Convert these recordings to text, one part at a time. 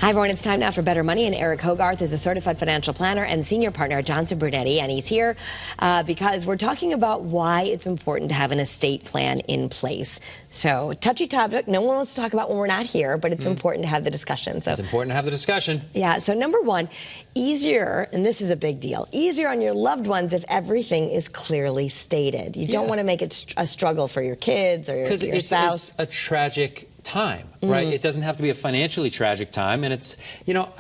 Hi, everyone. It's time now for Better Money, and Eric Hogarth is a certified financial planner and senior partner at Johnson Brunetti, and he's here because we're talking about why it's important to have an estate plan in place. So, touchy topic. No one wants to talk about when we're not here, but it's important to have the discussion. So it's important to have the discussion. Yeah. So, number one, easier, and this is a big deal, easier on your loved ones if everything is clearly stated. You don't want to make it a struggle for your kids or your spouse. It's a tragic time, right? It doesn't have to be a financially tragic time. And it's, you know,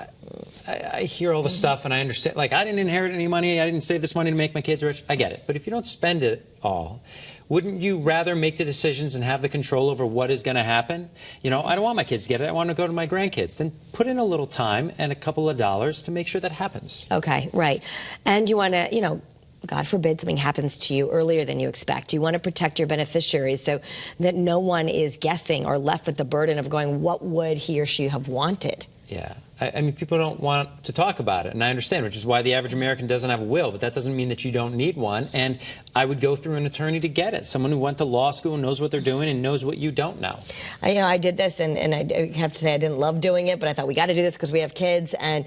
I hear all the stuff and I understand, like, I didn't inherit any money. I didn't save this money to make my kids rich. I get it. But if you don't spend it all, wouldn't you rather make the decisions and have the control over what is going to happen? You know, I don't want my kids to get it. I want to go to my grandkids. Then put in a little time and a couple of dollars to make sure that happens. Okay, right. And you want to, you know, God forbid something happens to you earlier than you expect. You want to protect your beneficiaries so that no one is guessing or left with the burden of going, what would he or she have wanted? Yeah. I mean, people don't want to talk about it, and I understand, which is why the average American doesn't have a will, but that doesn't mean that you don't need one, and I would go through an attorney to get it, someone who went to law school and knows what they're doing and knows what you don't know. You know, I did this, and I have to say I didn't love doing it, but I thought we got to do this because we have kids, and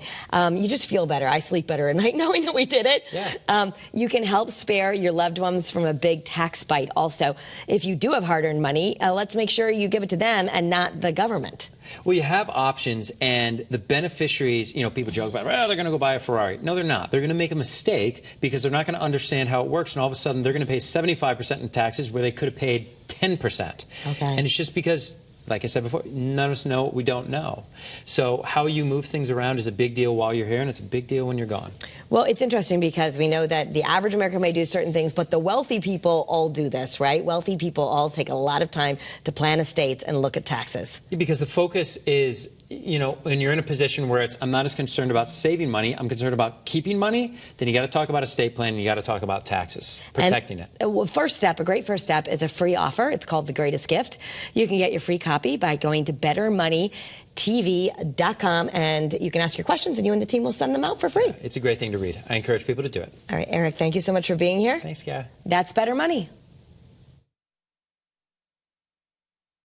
you just feel better. I sleep better at night knowing that we did it. Yeah. You can help spare your loved ones from a big tax bite also. If you do have hard-earned money, let's make sure you give it to them and not the government. Well, you have options, and the beneficiaries, you know, people joke about, well, they're going to go buy a Ferrari. No, they're not. They're going to make a mistake because they're not going to understand how it works, and all of a sudden they're going to pay 75% in taxes where they could have paid 10%. Okay. And it's just because, like I said before, none of us know what we don't know. So how you move things around is a big deal while you're here, and it's a big deal when you're gone. Well, it's interesting because we know that the average American may do certain things, but the wealthy people all do this, right? Wealthy people all take a lot of time to plan estates and look at taxes. Because the focus is, you know, when you're in a position where it's, I'm not as concerned about saving money, I'm concerned about keeping money, then you got to talk about estate plan and you got to talk about taxes, protecting it. Well, first step, a great first step is a free offer. It's called The Greatest Gift. You can get your free copy by going to bettermoneytv.com, and you can ask your questions and you and the team will send them out for free. It's a great thing to read. I encourage people to do it. All right, Eric, thank you so much for being here. Thanks, Guy. That's Better Money.